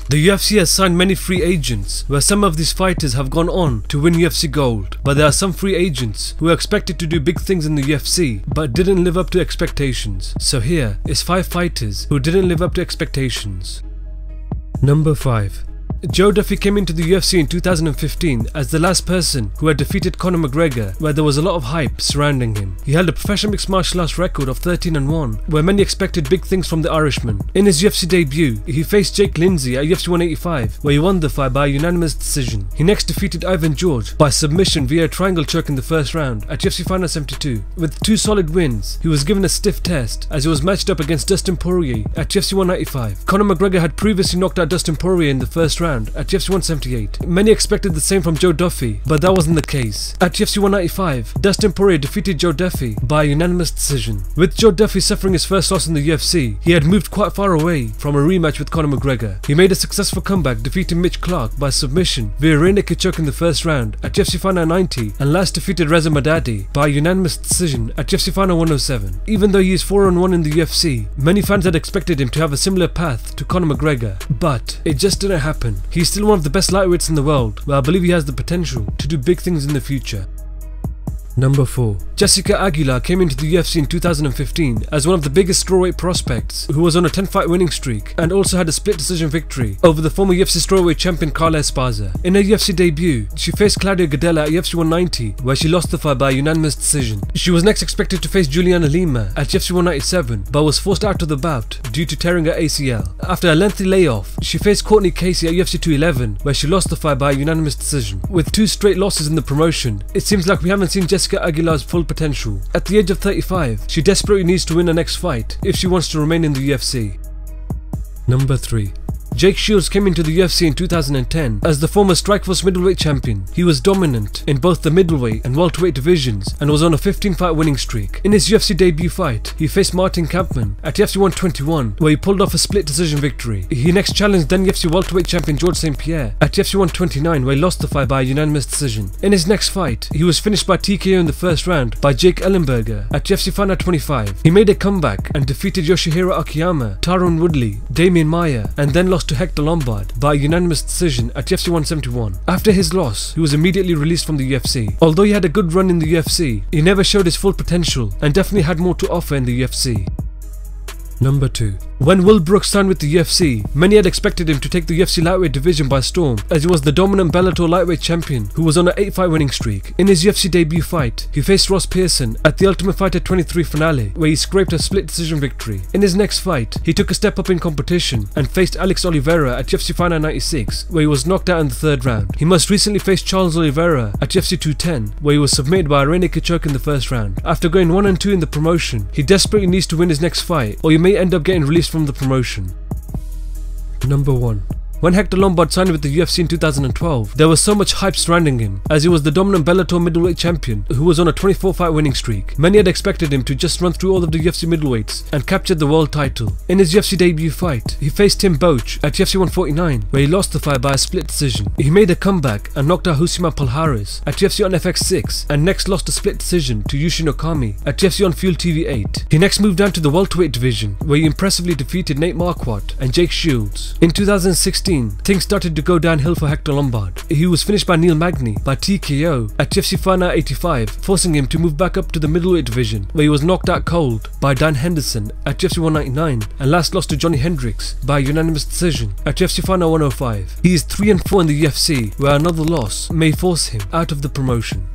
The UFC has signed many free agents, where some of these fighters have gone on to win UFC Gold, but there are some free agents who are expected to do big things in the UFC but didn't live up to expectations. So here is 5 fighters who didn't live up to expectations. Number 5. Joe Duffy came into the UFC in 2015 as the last person who had defeated Conor McGregor, where there was a lot of hype surrounding him. He held a professional mixed martial arts record of 13-1, where many expected big things from the Irishman. In his UFC debut, he faced Jake Lindsay at UFC 185, where he won the fight by a unanimous decision. He next defeated Ivan George by submission via a triangle choke in the first round at UFC Final 72. With 2 solid wins, he was given a stiff test as he was matched up against Dustin Poirier at UFC 195. Conor McGregor had previously knocked out Dustin Poirier in the first round at UFC 178. Many expected the same from Joe Duffy, but that wasn't the case. At UFC 195, Dustin Poirier defeated Joe Duffy by a unanimous decision. With Joe Duffy suffering his first loss in the UFC, he had moved quite far away from a rematch with Conor McGregor. He made a successful comeback, defeating Mitch Clark by submission via rear naked choke in the first round at UFC Final 90, and last defeated Reza Madadi by a unanimous decision at UFC Final 107. Even though he is 4-1 in the UFC, many fans had expected him to have a similar path to Conor McGregor, but it just didn't happen. He's still one of the best lightweights in the world, but I believe he has the potential to do big things in the future. Number 4. Jessica Aguilar came into the UFC in 2015 as one of the biggest strawweight prospects, who was on a 10-fight winning streak and also had a split decision victory over the former UFC strawweight champion Carla Esparza. In her UFC debut, she faced Claudia Gadelha at UFC 190, where she lost the fight by a unanimous decision. She was next expected to face Juliana Lima at UFC 197, but was forced out of the bout due to tearing her ACL. After a lengthy layoff, she faced Courtney Casey at UFC 211, where she lost the fight by a unanimous decision. With 2 straight losses in the promotion, it seems like we haven't seen Jessica Aguilar's full potential. At the age of 35, she desperately needs to win her next fight if she wants to remain in the UFC. Number 3. Jake Shields came into the UFC in 2010 as the former Strikeforce middleweight champion. He was dominant in both the middleweight and welterweight divisions and was on a 15-fight winning streak. In his UFC debut fight, he faced Martin Kampmann at UFC 121, where he pulled off a split decision victory. He next challenged then UFC welterweight champion George St. Pierre at UFC 129, where he lost the fight by a unanimous decision. In his next fight, he was finished by TKO in the first round by Jake Ellenberger at UFC Final 25. He made a comeback and defeated Yoshihiro Akiyama, Tyron Woodley, Damian Maia, and then lost to Hector Lombard by a unanimous decision at UFC 171. After his loss, he was immediately released from the UFC. Although he had a good run in the UFC, he never showed his full potential and definitely had more to offer in the UFC. Number 2. When Will Brooks signed with the UFC, many had expected him to take the UFC lightweight division by storm, as he was the dominant Bellator lightweight champion who was on an 8-fight winning streak. In his UFC debut fight, he faced Ross Pearson at the Ultimate Fighter 23 finale, where he scraped a split decision victory. In his next fight, he took a step up in competition and faced Alex Oliveira at UFC Final 96, where he was knocked out in the 3rd round. He most recently faced Charles Oliveira at UFC 210, where he was submitted by a rear naked choke in the 1st round. After going 1-2 in the promotion, he desperately needs to win his next fight, or he may end up getting released from the promotion. Number 1. When Hector Lombard signed with the UFC in 2012, there was so much hype surrounding him, as he was the dominant Bellator middleweight champion who was on a 24-fight winning streak. Many had expected him to just run through all of the UFC middleweights and capture the world title. In his UFC debut fight, he faced Tim Boetsch at UFC 149, where he lost the fight by a split decision. He made a comeback and knocked out Hussein Palhares at UFC on FX6, and next lost a split decision to Yushin Okami at UFC on Fuel TV 8. He next moved down to the welterweight division, where he impressively defeated Nate Marquardt and Jake Shields. In 2016, things started to go downhill for Hector Lombard. He was finished by Neil Magny by TKO at UFC Final 85, forcing him to move back up to the middleweight division, where he was knocked out cold by Dan Henderson at UFC 199 and last lost to Johnny Hendricks by a unanimous decision at UFC Final 105. He is 3-4 in the UFC, where another loss may force him out of the promotion.